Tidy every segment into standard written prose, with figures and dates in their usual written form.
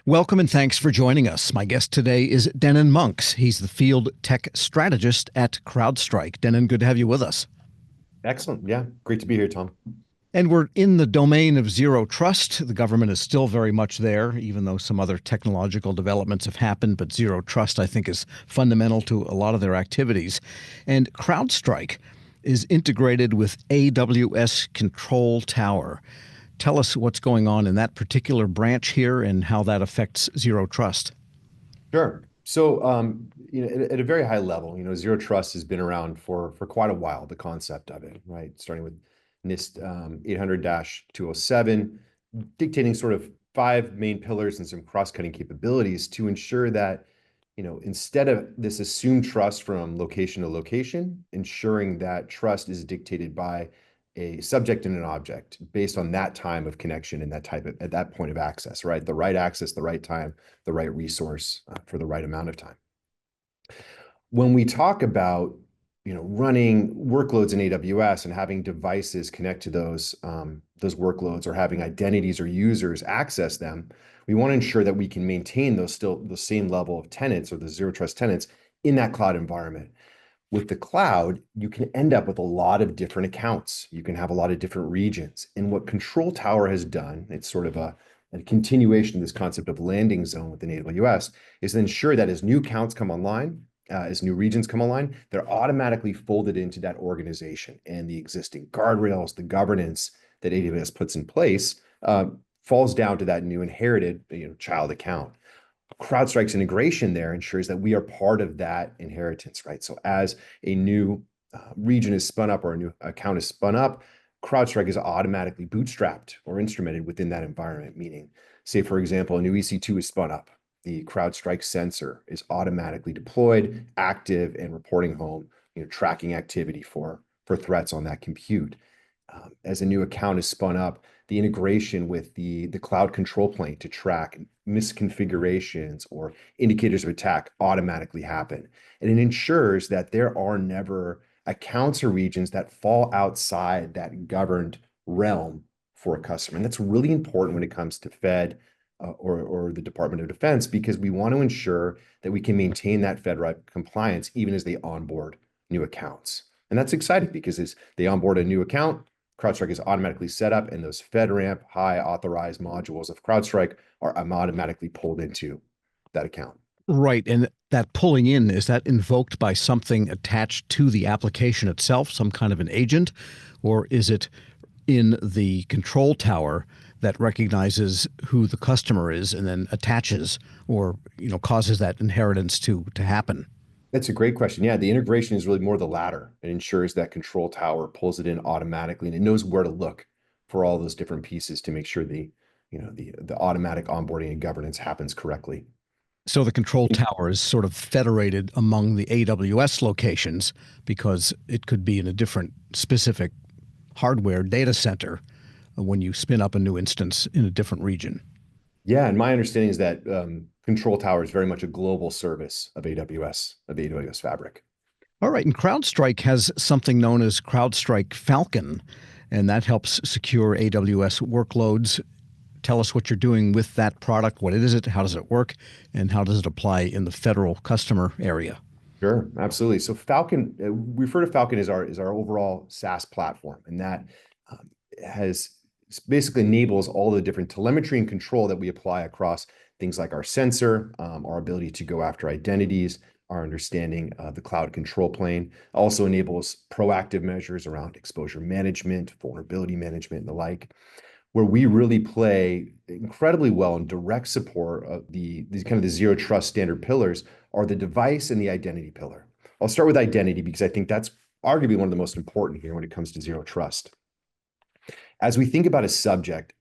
Welcome and thanks for joining us. My guest today is Dennen Monks. He's the field tech strategist at CrowdStrike. Dennen, good to have you with us. Excellent. Yeah, great to be here, Tom. And we're in the domain of zero trust. The government is still very much there, even though some other technological developments have happened. But zero trust, I think, is fundamental to a lot of their activities. And CrowdStrike is integrated with AWS Control Tower. Tell us what's going on in that particular branch here and how that affects zero trust. Sure. So, at a very high level, zero trust has been around for quite a while, the concept of it, right? Starting with NIST 800-207, dictating sort of five main pillars and some cross-cutting capabilities to ensure that, instead of this assumed trust from location to location, ensuring that trust is dictated by a subject and an object based on that time of connection and that type of at that point of access, right? The right access, the right time, the right resource for the right amount of time. When we talk about running workloads in AWS and having devices connect to those workloads, or having identities or users access them, we want to ensure that we can maintain the same level of tenants, or the zero trust tenants, in that cloud environment. With the cloud, you can end up with a lot of different accounts. You can have a lot of different regions. And what Control Tower has done, it's sort of a continuation of this concept of landing zone within AWS, is to ensure that as new accounts come online, as new regions come online, they're automatically folded into that organization. And the existing guardrails, the governance that AWS puts in place, falls down to that new inherited child account. CrowdStrike's integration there ensures that we are part of that inheritance, right? So as a new region is spun up, or a new account is spun up, CrowdStrike is automatically bootstrapped or instrumented within that environment. Meaning, say, for example, a new EC2 is spun up. The CrowdStrike sensor is automatically deployed, active, and reporting home, tracking activity for threats on that compute. As a new account is spun up, the integration with the cloud control plane to track misconfigurations or indicators of attack automatically happen. And it ensures that there are never accounts or regions that fall outside that governed realm for a customer. And that's really important when it comes to Fed or the Department of Defense, because we want to ensure that we can maintain that FedRAMP compliance even as they onboard new accounts. And that's exciting because as they onboard a new account, CrowdStrike is automatically set up, and those FedRAMP high authorized modules of CrowdStrike are automatically pulled into that account. Right. And that pulling in, is that invoked by something attached to the application itself, some kind of an agent, or is it in the control tower that recognizes who the customer is and then attaches or causes that inheritance to happen? That's a great question. Yeah, the integration is really more the latter. It ensures that control tower pulls it in automatically, and it knows where to look for all those different pieces to make sure the automatic onboarding and governance happens correctly. So the control tower is sort of federated among the AWS locations because it could be in a different specific hardware data center when you spin up a new instance in a different region. Yeah, and my understanding is that Control Tower is very much a global service of AWS, of the AWS Fabric. All right, and CrowdStrike has something known as CrowdStrike Falcon, and that helps secure AWS workloads. Tell us what you're doing with that product. What is it? How does it work? And how does it apply in the federal customer area? Sure, absolutely. So Falcon, we refer to Falcon as our overall SaaS platform, and that has basically enables all the different telemetry and control that we apply across things like our sensor, our ability to go after identities, our understanding of the cloud control plane. Also enables proactive measures around exposure management, vulnerability management, and the like. Where we really play incredibly well in direct support of these kind of the zero trust standard pillars are the device and the identity pillar. I'll start with identity because I think that's arguably one of the most important here when it comes to zero trust. As we think about a subject,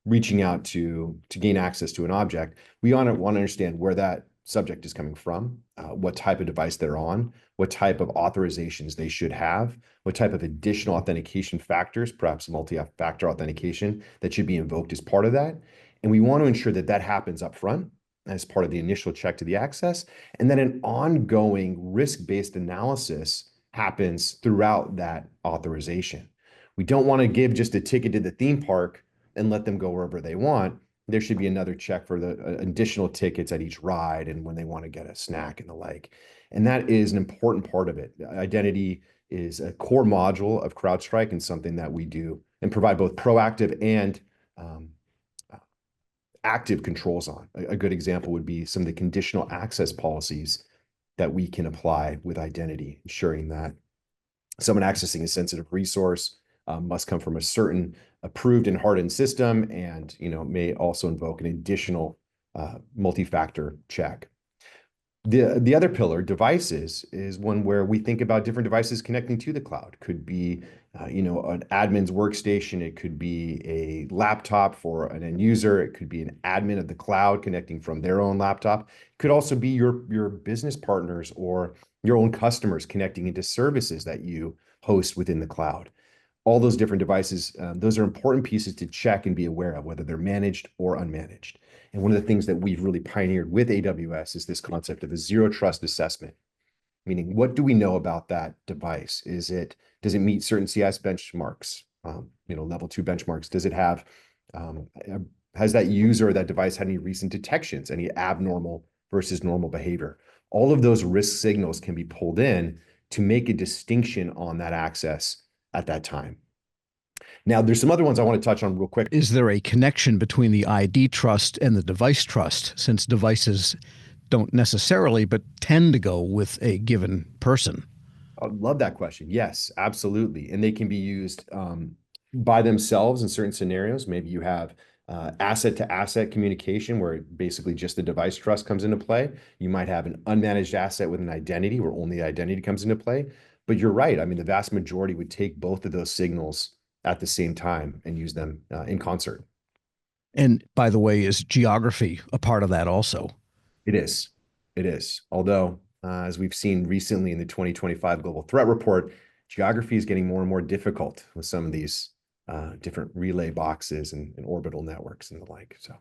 reaching out to gain access to an object, we want to understand where that subject is coming from, what type of device they're on, what type of authorizations they should have, what type of additional authentication factors, perhaps multi-factor authentication, that should be invoked as part of that. And we want to ensure that that happens up front as part of the initial check to the access, and then an ongoing risk-based analysis happens throughout that authorization. We don't want to give just a ticket to the theme park and let them go wherever they want. there should be another check for the additional tickets at each ride and when they want to get a snack and the like. And that is an important part of it. Identity is a core module of CrowdStrike and something that we do and provide both proactive and um, active controls on. A good example would be some of the conditional access policies that we can apply with identity, ensuring that someone accessing a sensitive resource must come from a certain approved and hardened system, and may also invoke an additional multi-factor check. The other pillar, devices, is one where we think about different devices connecting to the cloud. Could be, an admin's workstation. It could be a laptop for an end user. It could be an admin of the cloud connecting from their own laptop. It could also be your business partners or your own customers connecting into services that you host within the cloud. All those different devices, those are important pieces to check and be aware of, whether they're managed or unmanaged. And one of the things that we've really pioneered with AWS is this concept of a zero trust assessment, meaning what do we know about that device? Does it meet certain CS benchmarks, level 2 benchmarks? Does it have, has that user or that device had any recent detections, any abnormal versus normal behavior? All of those risk signals can be pulled in to make a distinction on that access at that time. Now, there's some other ones I want to touch on real quick. Is there a connection between the ID trust and the device trust, since devices don't necessarily, but tend to go with a given person? I love that question. Yes, absolutely. And they can be used by themselves in certain scenarios. Maybe you have asset to asset communication where basically just the device trust comes into play. You might have an unmanaged asset with an identity where only the identity comes into play. But you're right. I mean, the vast majority would take both of those signals at the same time and use them in concert. And by the way, is geography a part of that also? It is. It is. Although, as we've seen recently in the 2025 Global Threat Report, geography is getting more and more difficult with some of these different relay boxes and orbital networks and the like. So,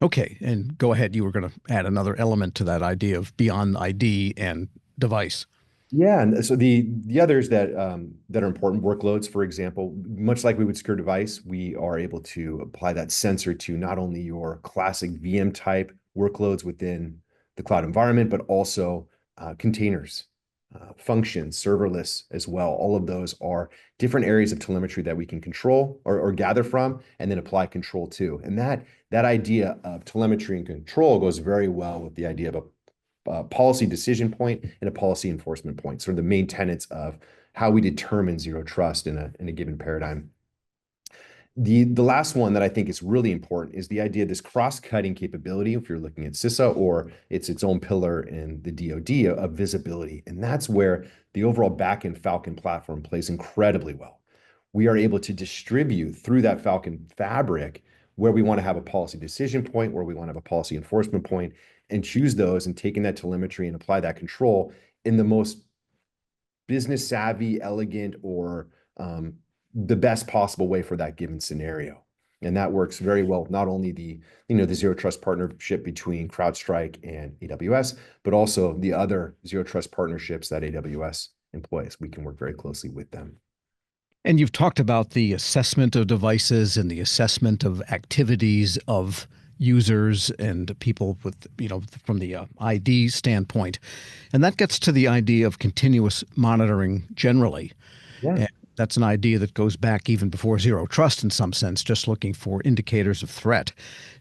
okay, and go ahead. You were going to add another element to that idea of beyond ID and device. yeah, and so the others that are important, workloads, for example, much like we would secure device, we are able to apply that sensor to not only your classic VM type workloads within the cloud environment, but also containers, functions, serverless as well. All of those are different areas of telemetry that we can control or gather from, and then apply control to. And that idea of telemetry and control goes very well with the idea of a policy decision point and a policy enforcement point, sort of the main tenets of how we determine zero trust in a given paradigm. The last one that I think is really important is the idea of this cross-cutting capability, if you're looking at CISA, or it's its own pillar in the DoD of visibility. And that's where the overall backend Falcon platform plays incredibly well. We are able to distribute through that Falcon fabric where we want to have a policy decision point, where we want to have a policy enforcement point, and choose those and taking that telemetry and apply that control in the most business savvy, elegant, or the best possible way for that given scenario. And that works very well, not only the zero trust partnership between CrowdStrike and AWS, but also the other zero trust partnerships that AWS employs. We can work very closely with them. And you've talked about the assessment of devices and the assessment of activities of users and people with, from the ID standpoint. And that gets to the idea of continuous monitoring generally. Yeah. And that's an idea that goes back even before zero trust in some sense, just looking for indicators of threat.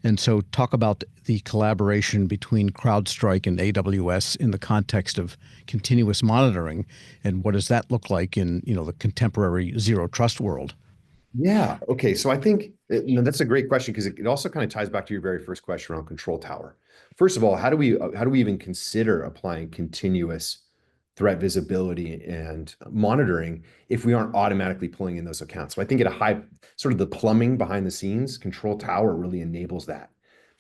And so talk about the collaboration between CrowdStrike and AWS in the context of continuous monitoring, and what does that look like in, the contemporary zero trust world? Yeah. Okay. So I think that's a great question because it also kind of ties back to your very first question around control tower. First of all, how do we even consider applying continuous threat visibility and monitoring if we aren't automatically pulling in those accounts? So I think at a high sort of the plumbing behind the scenes, control tower really enables that.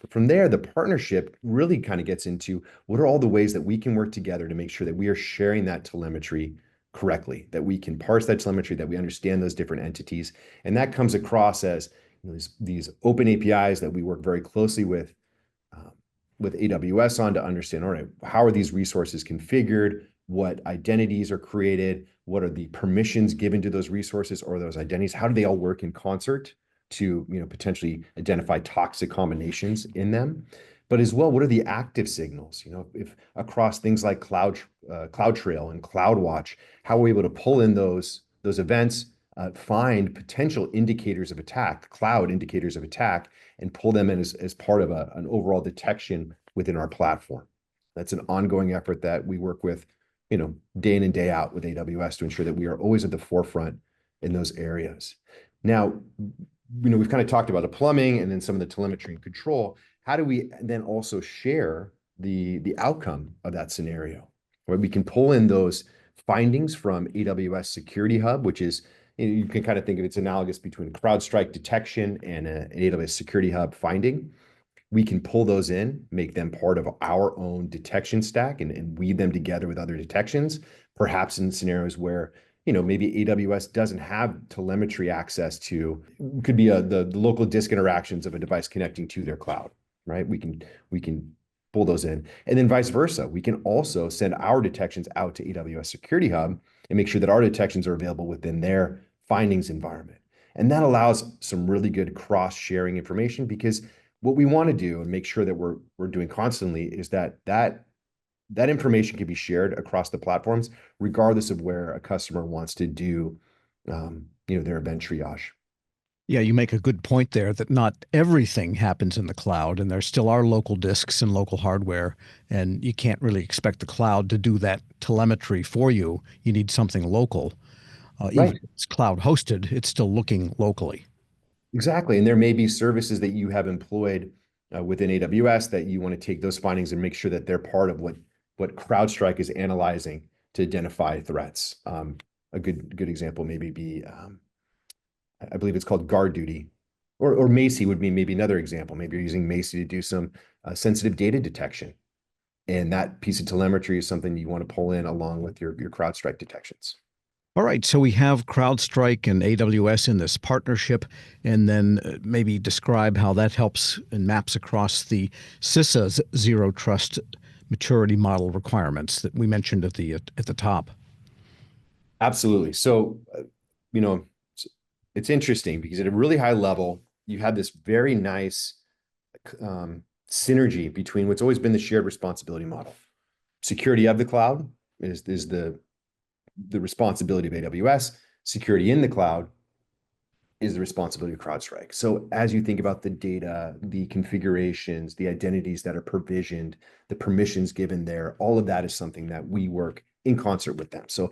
But from there, the partnership really kind of gets into what are all the ways that we can work together to make sure that we are sharing that telemetry correctly, that we can parse that telemetry, that we understand those different entities. And that comes across as these open APIs that we work very closely with AWS on to understand, all right, how are these resources configured? What identities are created? What are the permissions given to those resources or those identities? How do they all work in concert to, potentially identify toxic combinations in them. But as well, what are the active signals? If across things like CloudTrail and CloudWatch, how are we able to pull in those events, find potential indicators of attack, cloud indicators of attack, and pull them in as part of an overall detection within our platform. That's an ongoing effort that we work with, day in and day out with AWS to ensure that we are always at the forefront in those areas. Now, we've kind of talked about the plumbing and then some of the telemetry and control. How do we then also share the outcome of that scenario? Where we can pull in those findings from AWS Security Hub, which is, you can kind of think of it's analogous between CrowdStrike detection and an AWS Security Hub finding. We can pull those in, make them part of our own detection stack and weave them together with other detections, perhaps in scenarios where, maybe AWS doesn't have telemetry access to, could be the local disk interactions of a device connecting to their cloud, right? We can pull those in. And then vice versa. We can also send our detections out to AWS Security Hub and make sure that our detections are available within their findings environment. And that allows some really good cross-sharing information, because what we want to do and make sure that we're doing constantly is that information can be shared across the platforms, regardless of where a customer wants to do, their event triage. Yeah, you make a good point there that not everything happens in the cloud, and there still are local disks and local hardware, and you can't really expect the cloud to do that telemetry for you. You need something local. Even Right. if it's cloud hosted, it's still looking locally. Exactly. And there may be services that you have employed within AWS that you want to take those findings and make sure that they're part of what CrowdStrike is analyzing to identify threats. A good example maybe be, I believe it's called guard duty, or Macy would be maybe another example. Maybe you're using Macy to do some sensitive data detection. And that piece of telemetry is something you want to pull in along with your CrowdStrike detections. All right, so we have CrowdStrike and AWS in this partnership, and then maybe describe how that helps and maps across the CISA's zero trust maturity model requirements that we mentioned at the top. Absolutely. So, you know, it's interesting because at a really high level, you have this very nice synergy between what's always been the shared responsibility model. Security of the cloud is the responsibility of AWS. Security in the cloud is the responsibility of CrowdStrike. So as you think about the data, the configurations, the identities that are provisioned, the permissions given there, all of that is something that we work in concert with them. So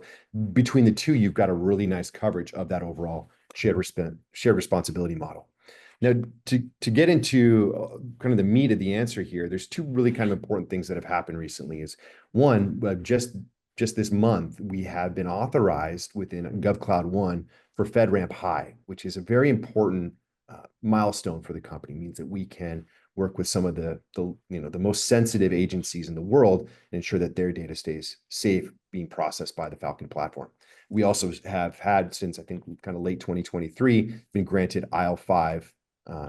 between the two, you've got a really nice coverage of that overall shared responsibility model. Now, to get into kind of the meat of the answer here, there's two really kind of important things that have happened recently. Is one, just this month, we have been authorized within GovCloud One for FedRAMP High, which is a very important milestone for the company. It means that we can work with some of the most sensitive agencies in the world and ensure that their data stays safe being processed by the Falcon platform. We also have had, since I think kind of late 2023, been granted IL5,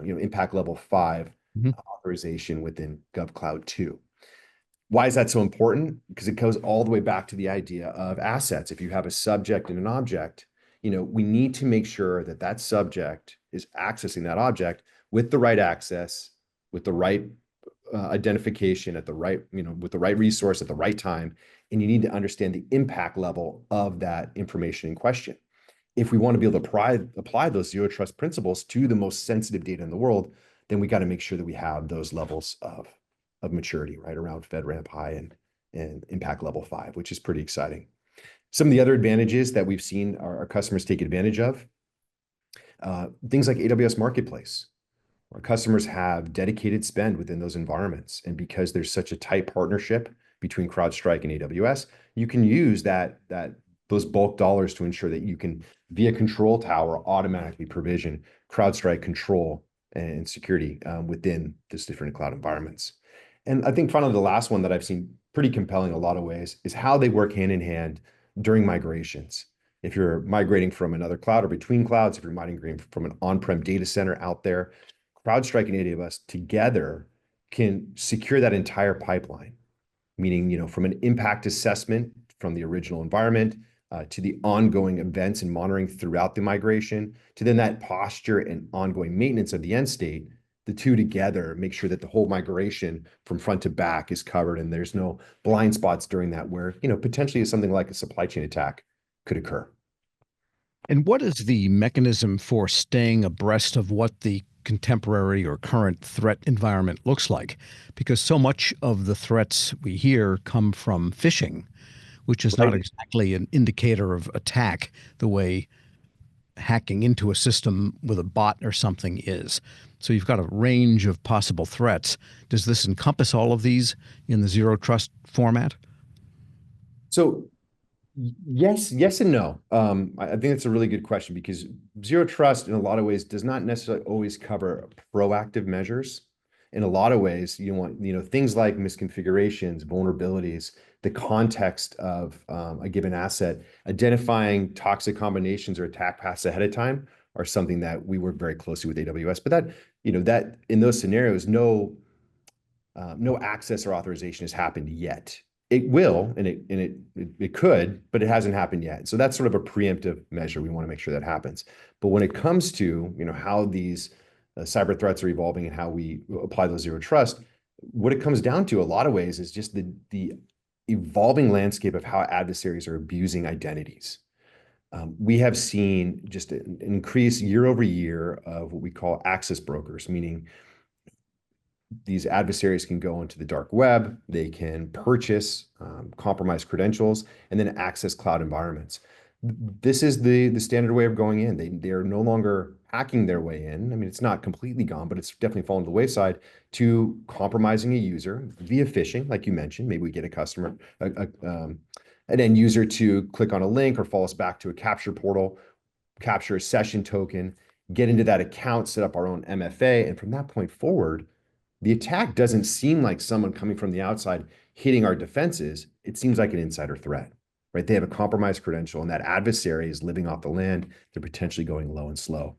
impact level 5 authorization within GovCloud 2. Why is that so important? Because it goes all the way back to the idea of assets. If you have a subject and an object, we need to make sure that that subject is accessing that object with the right access, with the right identification at the right, with the right resource at the right time. And you need to understand the impact level of that information in question. If we want to be able to apply those zero trust principles to the most sensitive data in the world, then we got to make sure that we have those levels of maturity right around FedRAMP High and impact level 5, which is pretty exciting. Some of the other advantages that we've seen our customers take advantage of, things like AWS Marketplace. Our customers have dedicated spend within those environments. And because there's such a tight partnership between CrowdStrike and AWS, you can use those bulk dollars to ensure that you can, via control tower, automatically provision CrowdStrike control and security within these different cloud environments. And I think finally, the last one that I've seen pretty compelling in a lot of ways is how they work hand in hand during migrations. If you're migrating from another cloud or between clouds, if you're migrating from an on-prem data center out there, CrowdStrike and AWS together can secure that entire pipeline, meaning, from an impact assessment from the original environment, to the ongoing events and monitoring throughout the migration, to then that posture and ongoing maintenance of the end state, the two together make sure that the whole migration from front to back is covered and there's no blind spots during that where, potentially something like a supply chain attack could occur. And what is the mechanism for staying abreast of what the contemporary or current threat environment looks like? Because so much of the threats we hear come from phishing, which is not Right. exactly an indicator of attack the way hacking into a system with a bot or something is. So you've got a range of possible threats. Does this encompass all of these in the zero trust format? So yes, yes and no. I think that's a really good question because zero trust in a lot of ways does not necessarily always cover proactive measures. In a lot of ways, you want, things like misconfigurations, vulnerabilities, the context of a given asset, identifying toxic combinations or attack paths ahead of time are something that we work very closely with AWS. But that in those scenarios, no access or authorization has happened yet. It will, and it could, but it hasn't happened yet. So that's sort of a preemptive measure. We want to make sure that happens. But when it comes to how these cyber threats are evolving and how we apply those zero trust, what it comes down to a lot of ways is just the evolving landscape of how adversaries are abusing identities. We have seen just an increase year over year of what we call access brokers, meaning these adversaries can go into the dark web, they can purchase compromised credentials, and then access cloud environments. This is the standard way of going in. They are no longer hacking their way in. I mean, it's not completely gone, but it's definitely fallen to the wayside to compromising a user via phishing, like you mentioned. Maybe we get a customer, an end user to click on a link or follow us back to a capture portal, capture a session token, get into that account, set up our own MFA, and from that point forward, the attack doesn't seem like someone coming from the outside hitting our defenses. It seems like an insider threat, right? They have a compromised credential, and that adversary is living off the land. They're potentially going low and slow.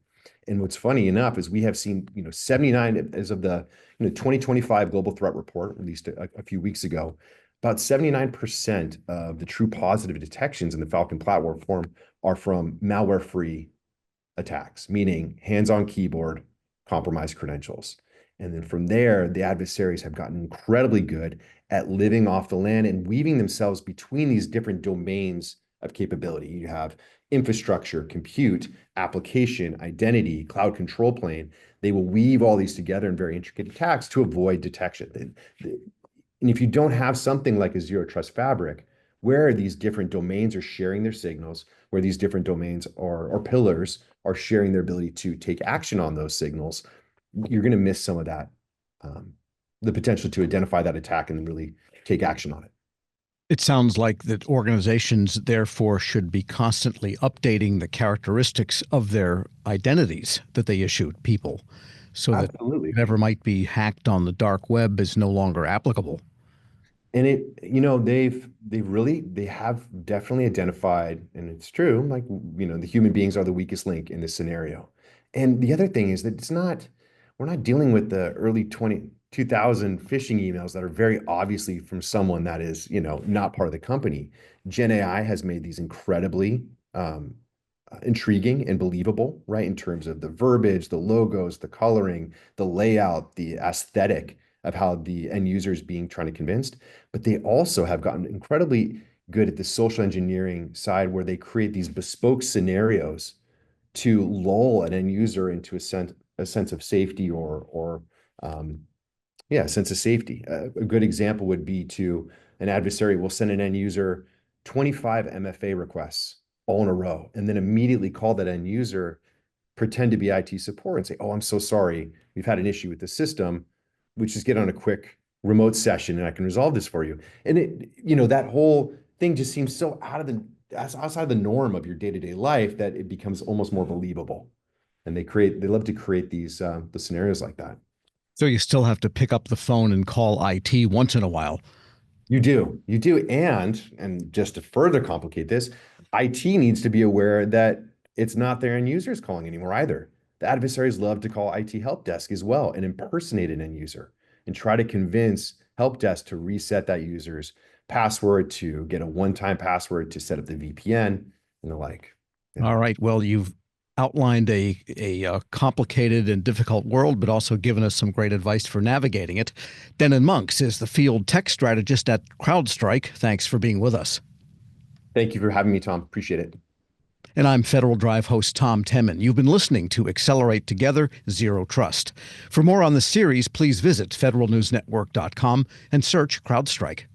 And what's funny enough is we have seen, 79 as of the 2025 Global Threat Report, released a few weeks ago, about 79% of the true positive detections in the Falcon platform are from malware-free attacks, meaning hands-on keyboard, compromised credentials. And then from there, the adversaries have gotten incredibly good at living off the land and weaving themselves between these different domains of capability. You have infrastructure, compute, application, identity, cloud control plane. They will weave all these together in very intricate attacks to avoid detection. And if you don't have something like a zero trust fabric, where these different domains are sharing their signals, where these different domains or pillars are sharing their ability to take action on those signals, you're going to miss some of that, the potential to identify that attack and really take action on it. It sounds like that organizations therefore should be constantly updating the characteristics of their identities that they issue to people so that Absolutely. whatever might be hacked on the dark web is no longer applicable. And they have definitely identified, and it's true, like, the human beings are the weakest link in this scenario. And the other thing is that we're not dealing with the early 2000 phishing emails that are very obviously from someone that is, not part of the company. Gen AI has made these incredibly intriguing and believable, right? In terms of the verbiage, the logos, the coloring, the layout, the aesthetic of how the end user is being trying to convinced. But they also have gotten incredibly good at the social engineering side where they create these bespoke scenarios to lull an end user into a sense of safety or yeah, a sense of safety. A good example would be to an adversary will send an end user 25 MFA requests all in a row, and then immediately call that end user, pretend to be IT support and say, "Oh, I'm so sorry. We've had an issue with the system. We just get on a quick remote session and I can resolve this for you." And that whole thing just seems so outside the norm of your day-to-day life that it becomes almost more believable. And they love to create these the scenarios like that. So you still have to pick up the phone and call IT once in a while. You do, and just to further complicate this, IT needs to be aware that it's not their end users calling anymore either. The adversaries love to call IT help desk as well and impersonate an end user and try to convince help desk to reset that user's password to get a one-time password to set up the VPN and the like. Yeah. All right. Well, you've outlined a complicated and difficult world, but also given us some great advice for navigating it. Dennen Monks is the field tech strategist at CrowdStrike. Thanks for being with us. Thank you for having me, Tom. Appreciate it. And I'm Federal Drive host Tom Temin. You've been listening to Accelerate Together, Zero Trust. For more on the series, please visit federalnewsnetwork.com and search CrowdStrike.